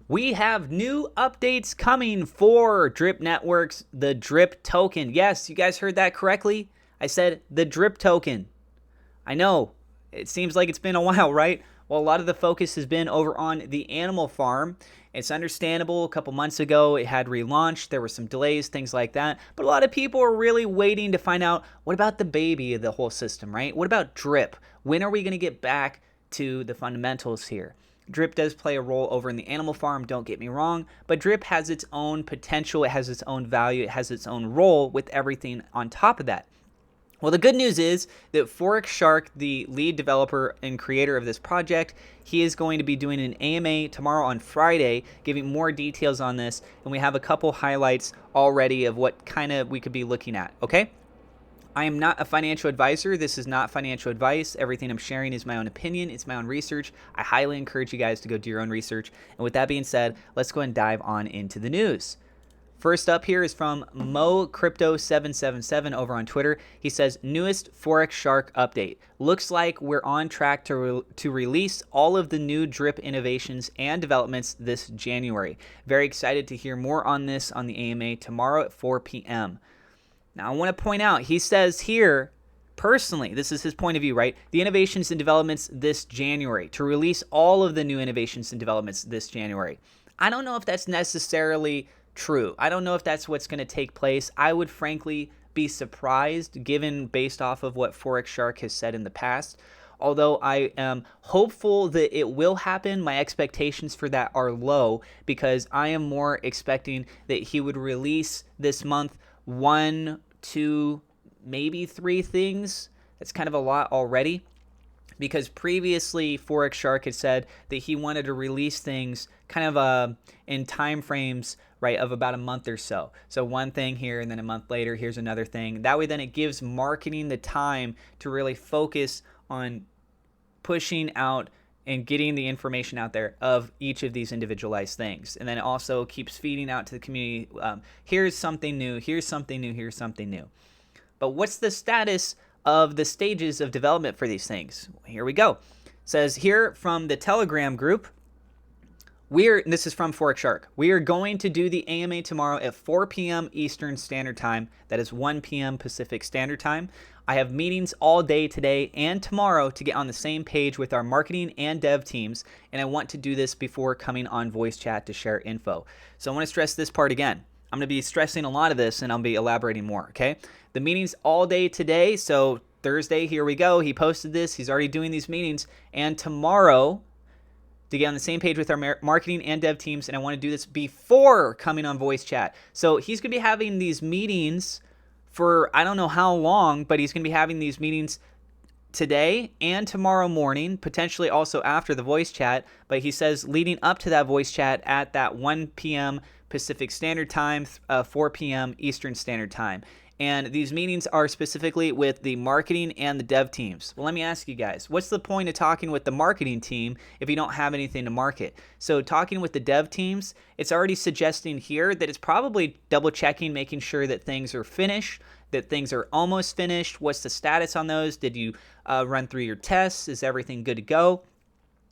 We have new updates coming for Drip Networks, the Drip token. Yes, you guys heard that correctly. I said the Drip token. I know, it seems like it's been a while, right? Well, a lot of the focus has been over on the animal farm. It's understandable. A couple months ago, it had relaunched. There were some delays, things like that. But a lot of people are really waiting to find out, what about the baby of the whole system, right? What about Drip? When are we going to get back to the fundamentals here? Drip does play a role over in the animal farm, don't get me wrong, but Drip has its own potential, it has its own value, it has its own role with everything on top of that. Well, the good news is that Forex Shark, the lead developer and creator of this project, he is going to be doing an AMA tomorrow on Friday, giving more details on this, and we have a couple highlights already of what kind of we could be looking at, okay? I am not a financial advisor. This is not financial advice. Everything I'm sharing is my own opinion. It's my own research. I highly encourage you guys to go do your own research. And with that being said, let's go and dive on into the news. First up here is from MoCrypto777 over on Twitter. He says, newest Forex Shark update. Looks like we're on track to release all of the new Drip innovations and developments this January. Very excited to hear more on this on the AMA tomorrow at 4 p.m. Now, I want to point out, he says here, personally, this is his point of view, right? The innovations and developments this January, to release all of the new innovations and developments this January. I don't know if that's necessarily true. I don't know if that's what's going to take place. I would frankly be surprised, given based off of what Forex Shark has said in the past. Although I am hopeful that it will happen, my expectations for that are low because I am more expecting that he would release this month 1, 2, maybe 3 things. That's kind of a lot already, because previously Forex Shark had said that he wanted to release things kind of in time frames, right, of about a month or so. So one thing here, and then a month later, here's another thing. That way then it gives marketing the time to really focus on pushing out and getting the information out there of each of these individualized things. And then it also keeps feeding out to the community, here's something new, here's something new, here's something new. But what's the status of the stages of development for these things? Here we go. It says here from the Telegram group, this is from Forex Shark, we are going to do the AMA tomorrow at 4 p.m. Eastern Standard Time. That is 1 p.m. Pacific Standard Time. I have meetings all day today and tomorrow to get on the same page with our marketing and dev teams, and I want to do this before coming on voice chat to share info. So I want to stress this part again. I'm going to be stressing a lot of this, and I'll be elaborating more, okay? The meetings all day today, so Thursday, here we go. He posted this. He's already doing these meetings. And tomorrow, to get on the same page with our marketing and dev teams, and I want to do this before coming on voice chat. So he's going to be having these meetings for I don't know how long, but he's going to be having these meetings today and tomorrow morning, potentially also after the voice chat. But he says leading up to that voice chat at that 1 p.m. Pacific Standard Time, 4 p.m. Eastern Standard Time. And these meetings are specifically with the marketing and the dev teams. Well, let me ask you guys, what's the point of talking with the marketing team if you don't have anything to market? So talking with the dev teams, it's already suggesting here that it's probably double checking, making sure that things are finished, that things are almost finished. What's the status on those? Did you run through your tests? Is everything good to go?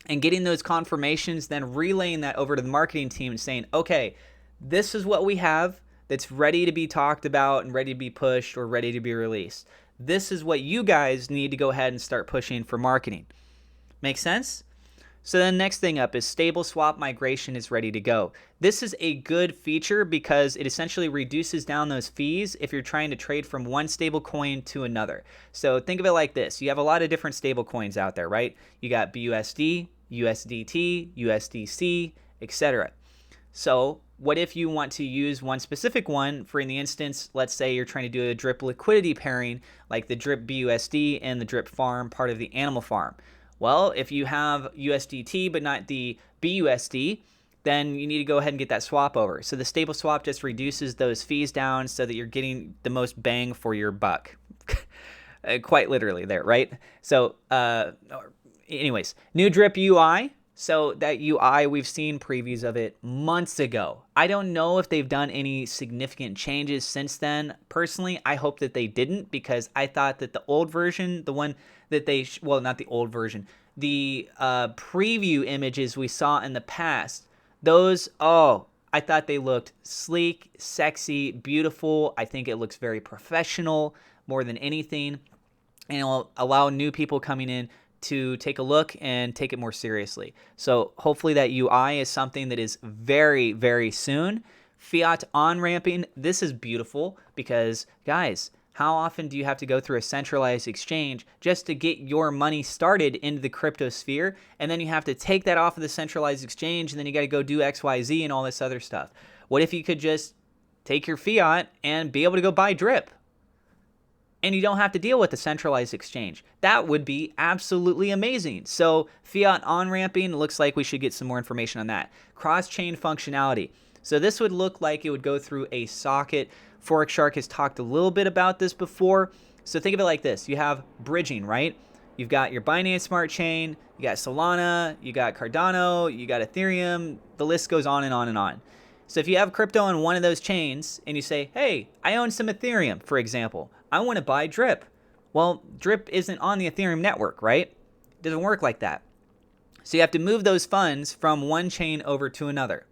And getting those confirmations, then relaying that over to the marketing team and saying, okay, this is what we have that's ready to be talked about and ready to be pushed or ready to be released. This is what you guys need to go ahead and start pushing for marketing. Make sense? So then next thing up is stable swap migration is ready to go. This is a good feature because it essentially reduces down those fees if you're trying to trade from one stable coin to another. So think of it like this. You have a lot of different stable coins out there, right? You got BUSD, USDT, USDC, etc. So what if you want to use one specific one for, in the instance, let's say you're trying to do a drip liquidity pairing like the drip BUSD and the drip farm part of the animal farm? Well, if you have USDT but not the BUSD, then you need to go ahead and get that swap over. So the stable swap just reduces those fees down so that you're getting the most bang for your buck. Quite literally there, right? So anyways, new drip UI. So that UI, we've seen previews of it months ago. I don't know if they've done any significant changes since then. Personally, I hope that they didn't, because I thought that the old version, the one that they, well, not the old version, the preview images we saw in the past Those, oh, I thought they looked sleek, sexy, beautiful. I think it looks very professional more than anything. And it will allow new people coming in to take a look and take it more seriously. So hopefully that UI is something that is very, very soon. Fiat on-ramping, this is beautiful because, guys, how often do you have to go through a centralized exchange just to get your money started into the crypto sphere? And then you have to take that off of the centralized exchange, and then you got to go do XYZ and all this other stuff. What if you could just take your fiat and be able to go buy drip? And you don't have to deal with the centralized exchange. That would be absolutely amazing. So fiat on-ramping, looks like we should get some more information on that. Cross-chain functionality. So this would look like it would go through a socket. Forex Shark has talked a little bit about this before. So think of it like this. You have bridging, right? You've got your Binance Smart Chain, you got Solana, you got Cardano, you got Ethereum. The list goes on and on and on. So if you have crypto on one of those chains and you say, hey, I own some Ethereum, for example, I want to buy drip. Well, drip isn't on the Ethereum network, right? It doesn't work like that. So you have to move those funds from one chain over to another.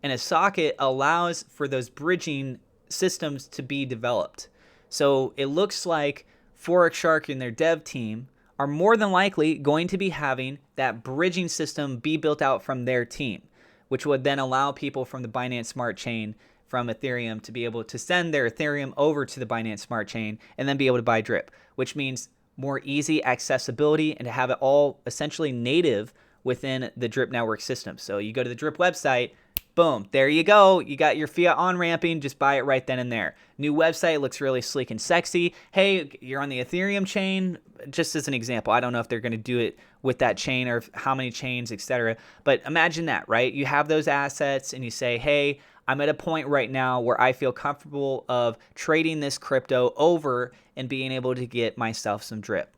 And a socket allows for those bridging systems to be developed. So it looks like Forex Shark and their dev team are more than likely going to be having that bridging system be built out from their team, which would then allow people from the Binance Smart Chain from Ethereum to be able to send their Ethereum over to the Binance Smart Chain and then be able to buy drip, which means more easy accessibility and to have it all essentially native within the drip network system. So you go to the drip website, boom, there you go. You got your fiat on-ramping, just buy it right then and there. New website, looks really sleek and sexy. Hey, you're on the Ethereum chain, just as an example. I don't know if they're going to do it with that chain or how many chains, etc. But imagine that, right? You have those assets and you say, hey, I'm at a point right now where I feel comfortable of trading this crypto over and being able to get myself some drip.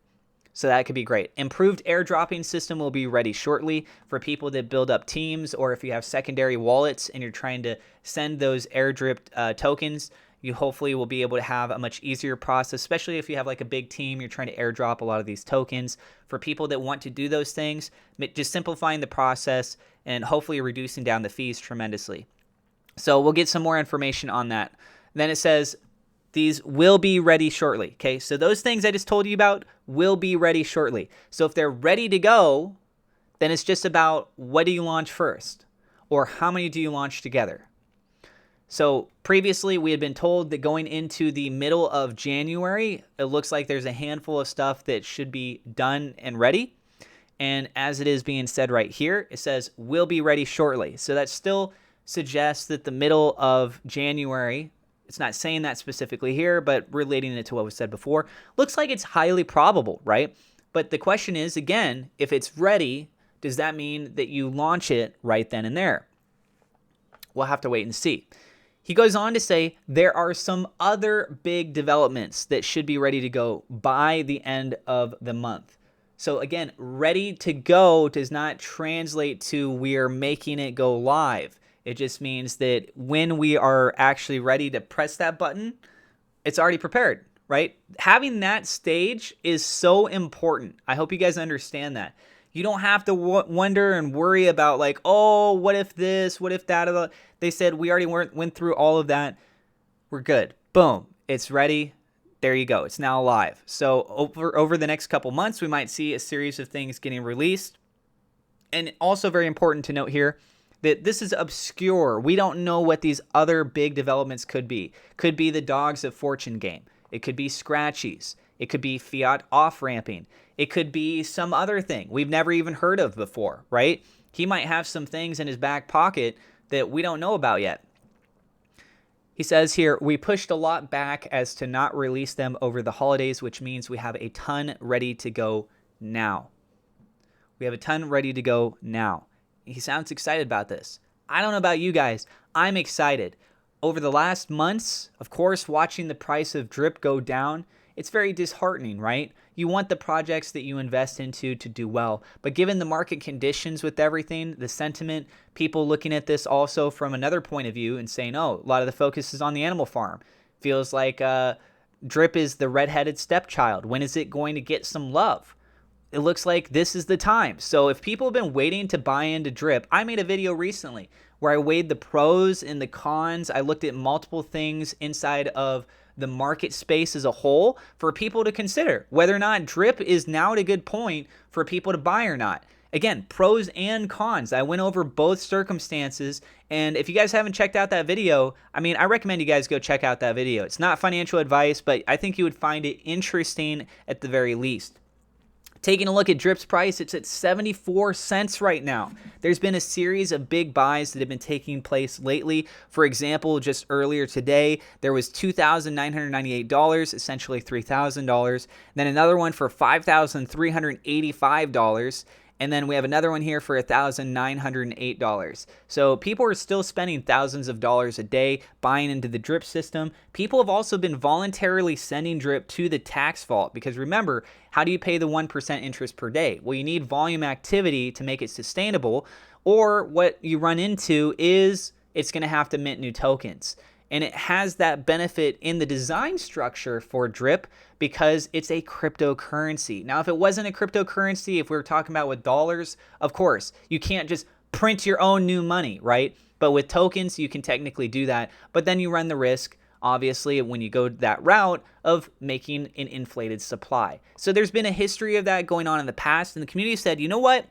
So that could be great. Improved airdropping system will be ready shortly for people that build up teams, or if you have secondary wallets and you're trying to send those airdrip tokens, you hopefully will be able to have a much easier process, especially if you have like a big team, you're trying to airdrop a lot of these tokens. For people that want to do those things, just simplifying the process and hopefully reducing down the fees tremendously. So we'll get some more information on that. Then it says these will be ready shortly. Okay, so those things I just told you about will be ready shortly. So if they're ready to go, then it's just about what do you launch first, or how many do you launch together. So previously we had been told that going into the middle of January, it looks like there's a handful of stuff that should be done and ready. And as it is being said right here, it says will be ready shortly. So that still suggests that the middle of January, it's not saying that specifically here, but relating it to what was said before, looks like it's highly probable, right? But the question is, again, if it's ready, does that mean that you launch it right then and there? We'll have to wait and see. He goes on to say there are some other big developments that should be ready to go by the end of the month. So again, ready to go does not translate to we are making it go live. It just means that when we are actually ready to press that button, it's already prepared, right? Having that stage is so important. I hope you guys understand that. You don't have to wonder and worry about like, oh, what if this, what if that? They said we already went through all of that. We're good. Boom. It's ready. There you go. It's now live. So over the next couple months, we might see a series of things getting released. And also very important to note here, that this is obscure. We don't know what these other big developments could be. Could be the Dogs of Fortune game. It could be Scratchies. It could be fiat off-ramping. It could be some other thing we've never even heard of before, right? He might have some things in his back pocket that we don't know about yet. He says here, we pushed a lot back as to not release them over the holidays, which means we have a ton ready to go now. We have a ton ready to go now. He sounds excited about this. I don't know about you guys. I'm excited. Over the last months, of course, watching the price of drip go down, it's very disheartening, right? You want the projects that you invest into to do well. But given the market conditions with everything, the sentiment, people looking at this also from another point of view and saying, oh, a lot of the focus is on the animal farm. Feels like drip is the redheaded stepchild. When is it going to get some love? it looks like this is the time. So if people have been waiting to buy into drip, I made a video recently where I weighed the pros and the cons. I looked at multiple things inside of the market space as a whole for people to consider whether or not drip is now at a good point for people to buy or not. Again, pros and cons. I went over both circumstances, and if you guys haven't checked out that video, I recommend you guys go check out that video. It's not financial advice, but I think you would find it interesting at the very least. Taking a look at drip's price, it's at 74 cents right now. There's been a series of big buys that have been taking place lately. For example, just earlier today, there was $2,998, essentially $3,000. Then another one for $5,385. And then we have another one here for $1,908. So people are still spending thousands of dollars a day buying into the drip system. People have also been voluntarily sending drip to the tax vault because remember, how do you pay the 1% interest per day? Well, you need volume activity to make it sustainable, or what you run into is it's going to have to mint new tokens. And it has that benefit in the design structure for drip because it's a cryptocurrency. Now, if it wasn't a cryptocurrency, if we were talking about with dollars, of course, you can't just print your own new money, right? But with tokens, you can technically do that. But then you run the risk, obviously, when you go that route of making an inflated supply. So there's been a history of that going on in the past. And the community said, you know what?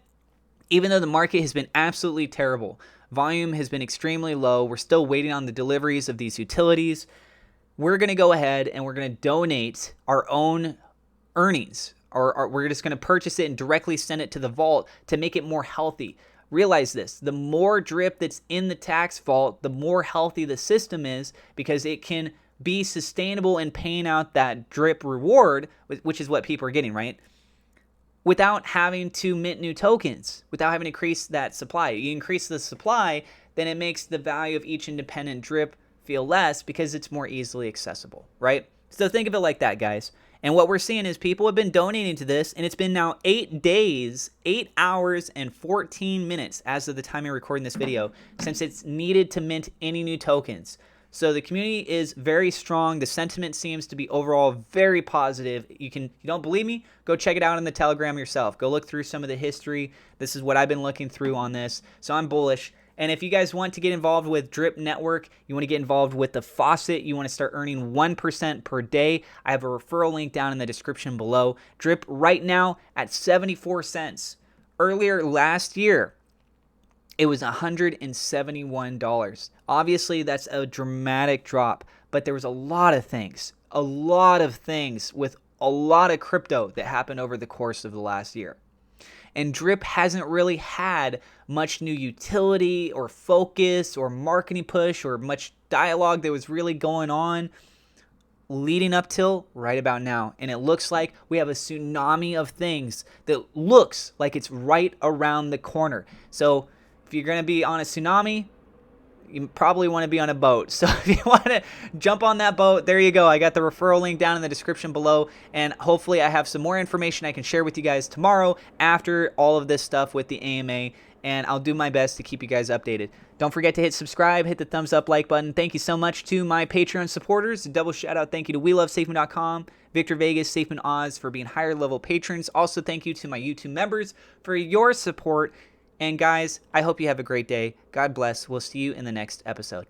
Even though the market has been absolutely terrible, volume has been extremely low, we're still waiting on the deliveries of these utilities, we're going to go ahead and we're going to donate our own earnings, or we're just going to purchase it and directly send it to the vault to make it more healthy. Realize this, the more drip that's in the tax vault, the more healthy the system is because it can be sustainable in paying out that drip reward, which is what people are getting, right? Without having to mint new tokens, without having to increase that supply. You increase the supply, then it makes the value of each independent drip feel less because it's more easily accessible, right? So think of it like that, guys. And what we're seeing is people have been donating to this, and it's been now 8 days, 8 hours, and 14 minutes as of the time I'm recording this video, since it's needed to mint any new tokens. So the community is very strong. The sentiment seems to be overall very positive. You don't believe me? Go check it out in the Telegram yourself. Go look through some of the history. This is what I've been looking through on this. So I'm bullish. And if you guys want to get involved with Drip Network, you want to get involved with the faucet, you want to start earning 1% per day, I have a referral link down in the description below. Drip right now at 74 cents. Earlier last year, it was $171. Obviously, that's a dramatic drop, but there was a lot of things with a lot of crypto that happened over the course of the last year. And Drip hasn't really had much new utility or focus or marketing push or much dialogue that was really going on leading up till right about now. And it looks like we have a tsunami of things that looks like it's right around the corner. So if you're going to be on a tsunami, you probably want to be on a boat. So if you want to jump on that boat, there you go. I got the referral link down in the description below. And hopefully I have some more information I can share with you guys tomorrow after all of this stuff with the AMA. And I'll do my best to keep you guys updated. Don't forget to hit subscribe, hit the thumbs up, like button. Thank you so much to my Patreon supporters. A double shout out thank you to WeLoveSafeMo.com, Victor Vegas, SafeMo Oz for being higher level patrons. Also thank you to my YouTube members for your support. And guys, I hope you have a great day. God bless. We'll see you in the next episode.